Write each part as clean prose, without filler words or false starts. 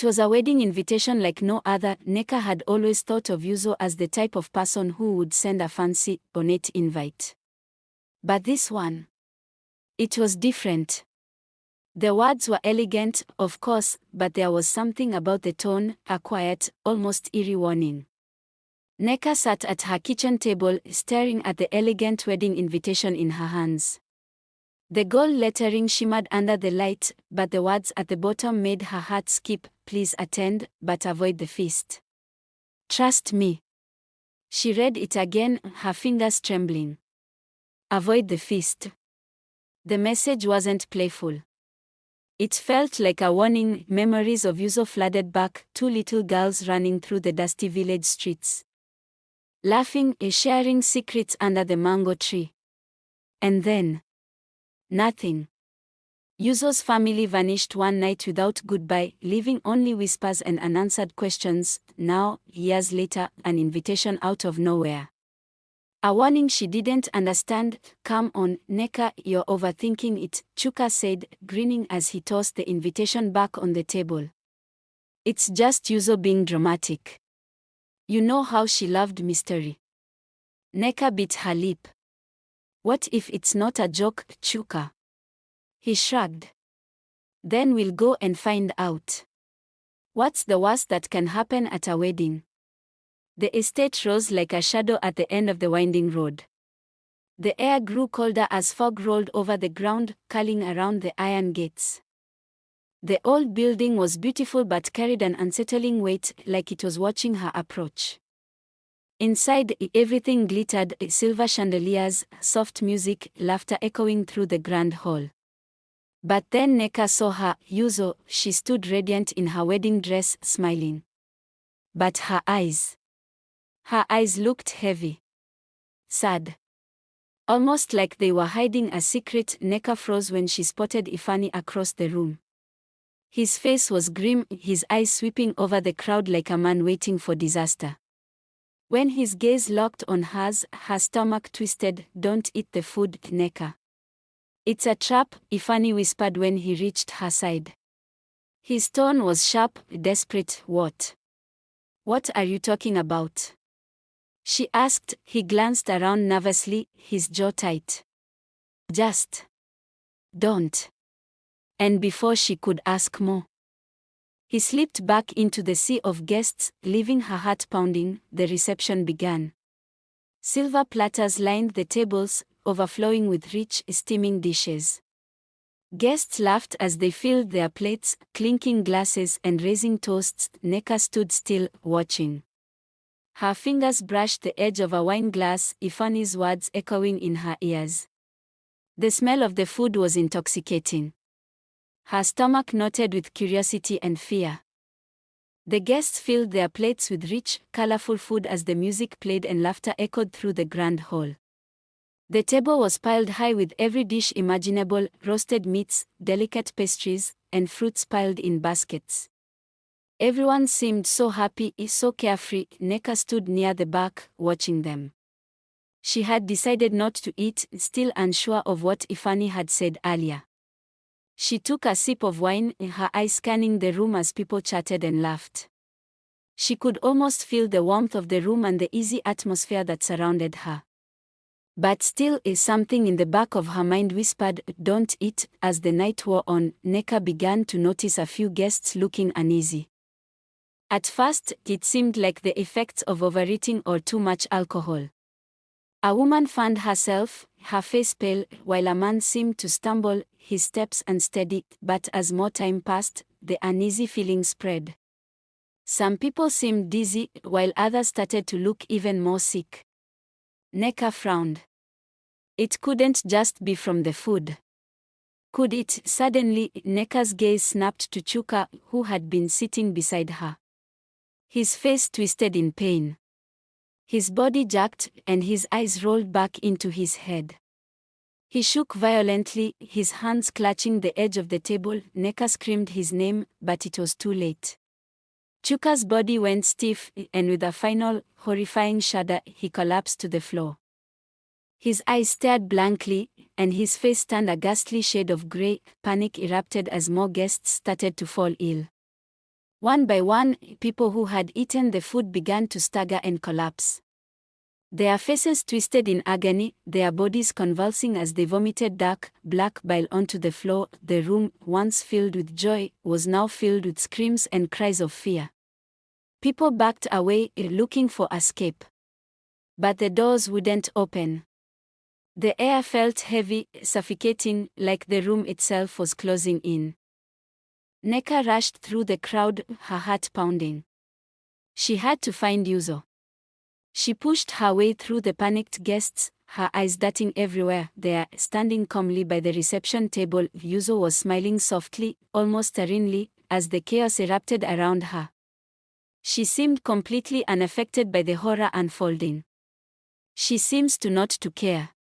It was a wedding invitation like no other. Nneka had always thought of Yuzo as the type of person who would send a fancy, ornate invite. But this one, it was different. The words were elegant, of course, but there was something about the tone, a quiet, almost eerie warning. Nneka sat at her kitchen table, staring at the elegant wedding invitation in her hands. The gold lettering shimmered under the light, but the words at the bottom made her heart skip. Please attend, but avoid the feast. Trust me. She read it again, her fingers trembling. Avoid the feast. The message wasn't playful. It felt like a warning. Memories of Yuzo flooded back, two little girls running through the dusty village streets, laughing, sharing secrets under the mango tree. And then, nothing. Yuzo's family vanished one night without goodbye, leaving only whispers and unanswered questions. Now, years later, an invitation out of nowhere. A warning she didn't understand. Come on, Nneka, you're overthinking it, Chuka said, grinning as he tossed the invitation back on the table. It's just Yuzo being dramatic. You know how she loved mystery. Nneka bit her lip. What if it's not a joke, Chuka? He shrugged. Then we'll go and find out. What's the worst that can happen at a wedding? The estate rose like a shadow at the end of the winding road. The air grew colder as fog rolled over the ground, curling around the iron gates. The old building was beautiful but carried an unsettling weight, like it was watching her approach. Inside, everything glittered, silver chandeliers, soft music, laughter echoing through the grand hall. But then Nneka saw her, Yuzo. She stood radiant in her wedding dress, smiling. But her eyes looked heavy. Sad. Almost like they were hiding a secret. Nneka froze when she spotted Ifani across the room. His face was grim, his eyes sweeping over the crowd like a man waiting for disaster. When his gaze locked on hers, her stomach twisted. Don't eat the food, Nneka. It's a trap, Ifani whispered when he reached her side. His tone was sharp, desperate. What are you talking about? She asked. He glanced around nervously, his jaw tight. Just don't. And before she could ask more, he slipped back into the sea of guests, leaving her heart pounding. The reception began. Silver platters lined the tables, overflowing with rich, steaming dishes. Guests laughed as they filled their plates, clinking glasses and raising toasts. Nneka stood still, watching. Her fingers brushed the edge of a wine glass, Ifani's words echoing in her ears. The smell of the food was intoxicating. Her stomach knotted with curiosity and fear. The guests filled their plates with rich, colorful food as the music played and laughter echoed through the grand hall. The table was piled high with every dish imaginable, roasted meats, delicate pastries, and fruits piled in baskets. Everyone seemed so happy, so carefree. Nneka stood near the back, watching them. She had decided not to eat, still unsure of what Ifani had said earlier. She took a sip of wine, her eyes scanning the room as people chatted and laughed. She could almost feel the warmth of the room and the easy atmosphere that surrounded her. But still, something in the back of her mind whispered, don't eat. As the night wore on, Nneka began to notice a few guests looking uneasy. At first, it seemed like the effects of overeating or too much alcohol. A woman fanned herself, her face pale, while a man seemed to stumble, his steps unsteady. But as more time passed, the uneasy feeling spread. Some people seemed dizzy, while others started to look even more sick. Nneka frowned. It couldn't just be from the food. Could it? Suddenly, Nneka's gaze snapped to Chuka, who had been sitting beside her. His face twisted in pain. His body jerked, and his eyes rolled back into his head. He shook violently, his hands clutching the edge of the table. Nneka screamed his name, but it was too late. Chuka's body went stiff, and with a final, horrifying shudder, he collapsed to the floor. His eyes stared blankly, and his face turned a ghastly shade of grey. Panic erupted as more guests started to fall ill. One by one, people who had eaten the food began to stagger and collapse. Their faces twisted in agony, their bodies convulsing as they vomited dark, black bile onto the floor. The room, once filled with joy, was now filled with screams and cries of fear. People backed away, looking for escape. But the doors wouldn't open. The air felt heavy, suffocating, like the room itself was closing in. Nneka rushed through the crowd, her heart pounding. She had to find Yuzo. She pushed her way through the panicked guests, her eyes darting everywhere. There, standing calmly by the reception table, Yuzo was smiling softly, almost serenely, as the chaos erupted around her. She seemed completely unaffected by the horror unfolding. She seems to not to care.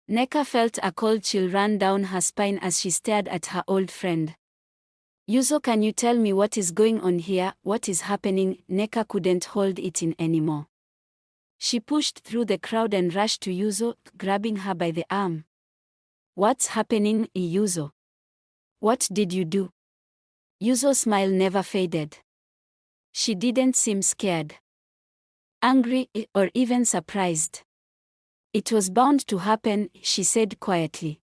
Nneka felt a cold chill run down her spine as she stared at her old friend. Yuzo, can you tell me what is going on here? What is happening? Nneka couldn't hold it in anymore. She pushed through the crowd and rushed to Yuzo, grabbing her by the arm. What's happening, Yuzo? What did you do? Yuzo's smile never faded. She didn't seem scared, angry, or even surprised. It was bound to happen, she said quietly.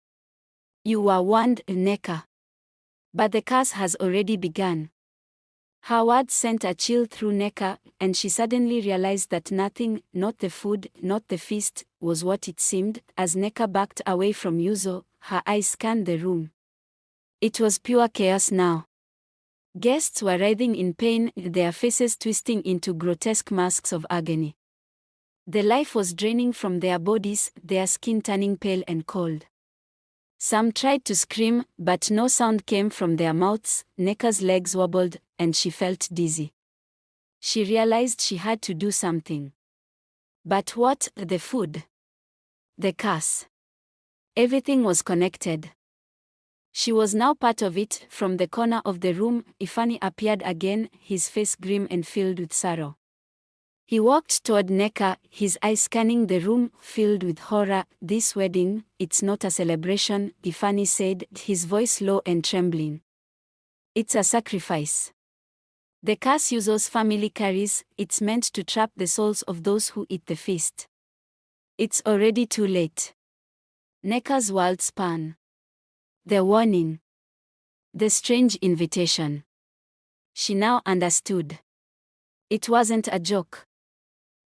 You were warned, Nneka. But the curse has already begun. Her words sent a chill through Nneka, and she suddenly realized that nothing, not the food, not the feast, was what it seemed. As Nneka backed away from Yuzo, her eyes scanned the room. It was pure chaos now. Guests were writhing in pain, their faces twisting into grotesque masks of agony. The life was draining from their bodies, their skin turning pale and cold. Some tried to scream, but no sound came from their mouths. Nneka's legs wobbled, and she felt dizzy. She realized she had to do something. But what? The food? The curse? Everything was connected. She was now part of it. From the corner of the room, Ifani appeared again, his face grim and filled with sorrow. He walked toward Nneka, his eyes scanning the room, filled with horror. This wedding, it's not a celebration, Ifani said, his voice low and trembling. It's a sacrifice. The curse Yuzo's family carries, it's meant to trap the souls of those who eat the feast. It's already too late. Nneka's world spun. The warning. The strange invitation. She now understood. It wasn't a joke.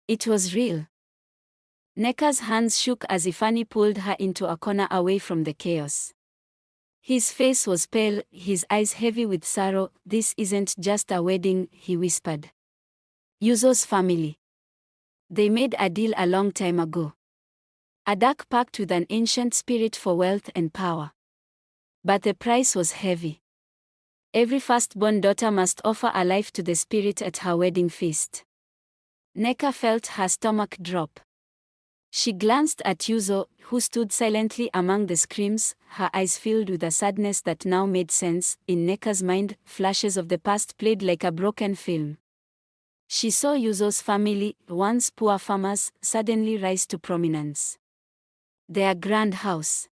It was real. Nneka's hands shook as Ifani pulled her into a corner away from the chaos. His face was pale, his eyes heavy with sorrow. This isn't just a wedding, he whispered. Yuzo's family. They made a deal a long time ago. A dark pact with an ancient spirit for wealth and power. But the price was heavy. Every firstborn daughter must offer a life to the spirit at her wedding feast. Nneka felt her stomach drop. She glanced at Yuzo, who stood silently among the screams, her eyes filled with a sadness that now made sense. In Nneka's mind, flashes of the past played like a broken film. She saw Yuzo's family, once poor farmers, suddenly rise to prominence. Their grand house.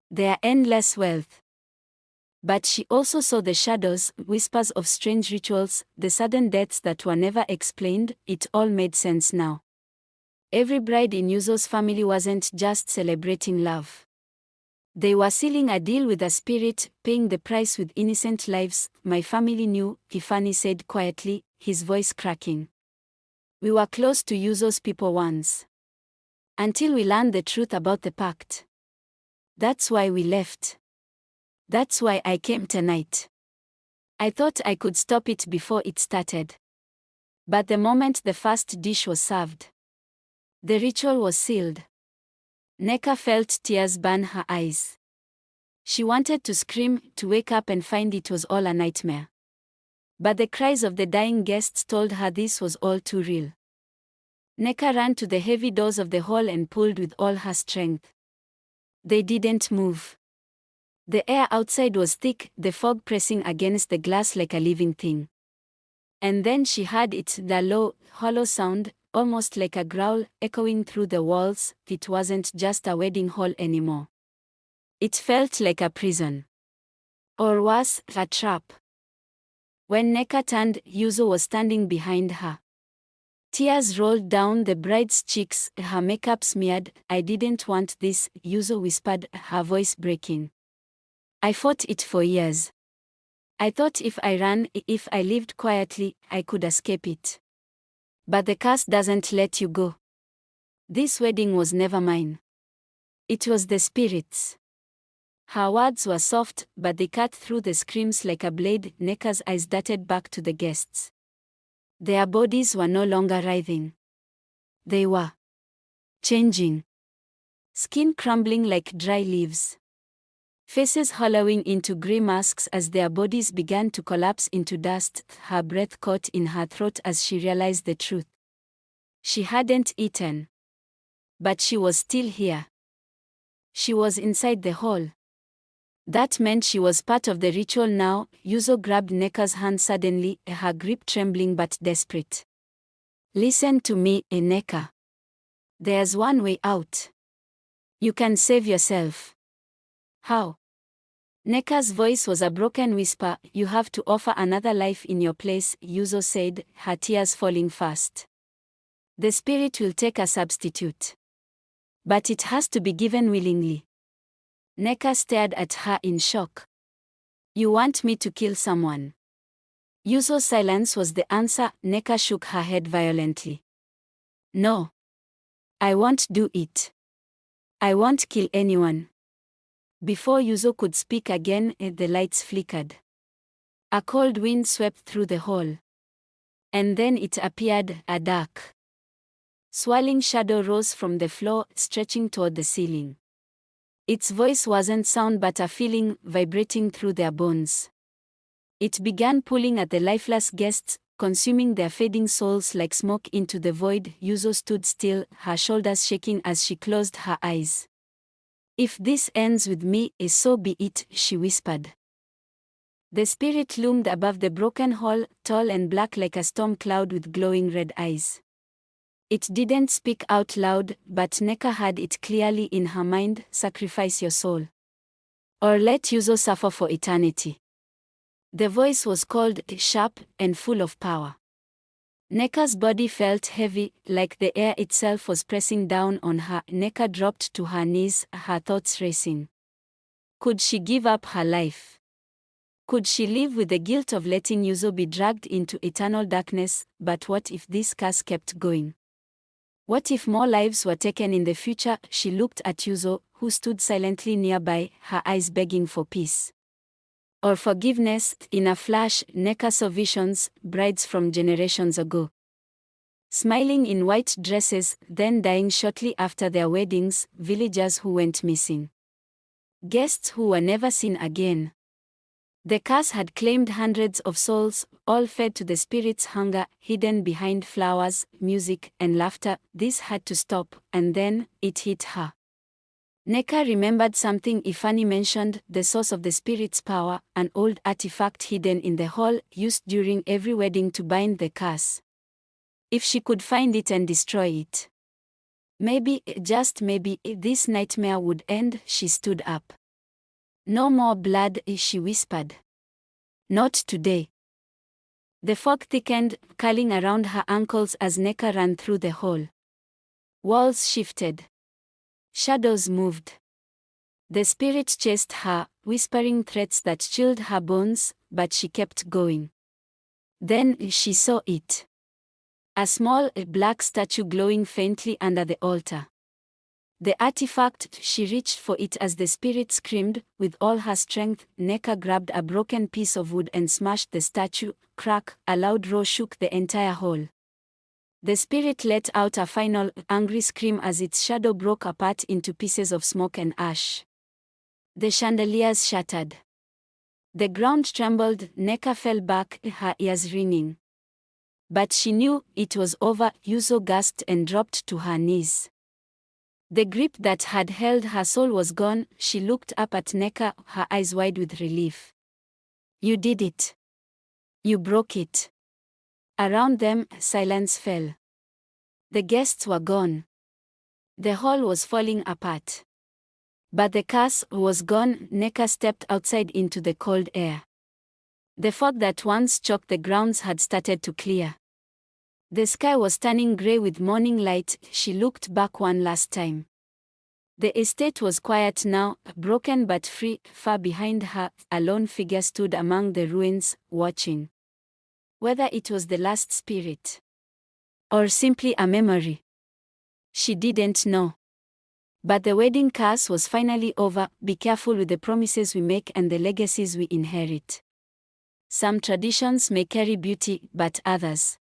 Their endless wealth. But she also saw the shadows, whispers of strange rituals, the sudden deaths that were never explained. It all made sense now. Every bride in Yuzo's family wasn't just celebrating love. They were sealing a deal with a spirit, paying the price with innocent lives. My family knew, Ifani said quietly, his voice cracking. We were close to Yuzo's people once. Until we learned the truth about the pact. That's why we left. That's why I came tonight. I thought I could stop it before it started. But the moment the first dish was served, the ritual was sealed. Nneka felt tears burn her eyes. She wanted to scream, to wake up and find it was all a nightmare. But the cries of the dying guests told her this was all too real. Nneka ran to the heavy doors of the hall and pulled with all her strength. They didn't move. The air outside was thick, the fog pressing against the glass like a living thing. And then she heard it, the low, hollow sound, almost like a growl, echoing through the walls. It wasn't just a wedding hall anymore. It felt like a prison. Or worse, a trap. When Nneka turned, Yuzo was standing behind her. Tears rolled down the bride's cheeks, her makeup smeared. "I didn't want this," Yuzo whispered, her voice breaking. "I fought it for years. I thought if I ran, if I lived quietly, I could escape it. But the curse doesn't let you go. This wedding was never mine. It was the spirits." Her words were soft, but they cut through the screams like a blade. Nneka's eyes darted back to the guests. Their bodies were no longer writhing. They were changing. Skin crumbling like dry leaves. Faces hollowing into grey masks as their bodies began to collapse into dust. Her breath caught in her throat as she realized the truth. She hadn't eaten. But she was still here. She was inside the hall. That meant she was part of the ritual now. Yuzo grabbed Nneka's hand suddenly, her grip trembling but desperate. "Listen to me, Nneka. There's one way out. You can save yourself." "How?" Nneka's voice was a broken whisper. "You have to offer another life in your place," Yuzo said, her tears falling fast. "The spirit will take a substitute. But it has to be given willingly." Nneka stared at her in shock. "You want me to kill someone?" Yuzo's silence was the answer. Nneka shook her head violently. "No. I won't do it. I won't kill anyone." Before Yuzo could speak again, the lights flickered. A cold wind swept through the hall. And then it appeared, a dark, swirling shadow rose from the floor, stretching toward the ceiling. Its voice wasn't sound but a feeling, vibrating through their bones. It began pulling at the lifeless guests, consuming their fading souls like smoke into the void. Yuzo stood still, her shoulders shaking as she closed her eyes. "If this ends with me, so be it," she whispered. The spirit loomed above the broken hall, tall and black like a storm cloud with glowing red eyes. It didn't speak out loud, but Nneka heard it clearly in her mind: "Sacrifice your soul. Or let Yuzo suffer for eternity." The voice was cold, sharp, and full of power. Nneka's body felt heavy, like the air itself was pressing down on her. Nneka dropped to her knees, her thoughts racing. Could she give up her life? Could she live with the guilt of letting Yuzo be dragged into eternal darkness? But what if this curse kept going? What if more lives were taken in the future? She looked at Yuzo, who stood silently nearby, her eyes begging for peace or forgiveness. In a flash, Nneka saw visions, brides from generations ago, smiling in white dresses, then dying shortly after their weddings, villagers who went missing, guests who were never seen again. The curse had claimed hundreds of souls, all fed to the spirit's hunger, hidden behind flowers, music, and laughter. This had to stop, and then, it hit her. Nneka remembered something Ifani mentioned: the source of the spirit's power, an old artifact hidden in the hall, used during every wedding to bind the curse. If she could find it and destroy it, maybe, just maybe, this nightmare would end. She stood up. "No more blood," she whispered. "Not today." The fog thickened, curling around her ankles as Nneka ran through the hall. Walls shifted. Shadows moved. The spirit chased her, whispering threats that chilled her bones, but she kept going. Then she saw it. A small, black statue glowing faintly under the altar. The artifact. She reached for it as the spirit screamed. With all her strength, Nneka grabbed a broken piece of wood and smashed the statue. Crack! A loud roar shook the entire hall. The spirit let out a final, angry scream as its shadow broke apart into pieces of smoke and ash. The chandeliers shattered. The ground trembled. Nneka fell back, her ears ringing. But she knew it was over. Yuzo gasped and dropped to her knees. The grip that had held her soul was gone. She looked up at Nneka, her eyes wide with relief. "You did it. You broke it." Around them, silence fell. The guests were gone. The hall was falling apart. But the curse was gone. Nneka stepped outside into the cold air. The fog that once choked the grounds had started to clear. The sky was turning grey with morning light. She looked back one last time. The estate was quiet now, broken but free. Far behind her, a lone figure stood among the ruins, watching. Whether it was the last spirit or simply a memory, she didn't know. But the wedding curse was finally over. Be careful with the promises we make and the legacies we inherit. Some traditions may carry beauty, but others,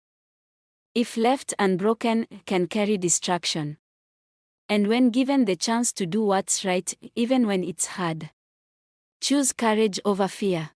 if left unbroken, can carry destruction. And when given the chance to do what's right, even when it's hard, choose courage over fear.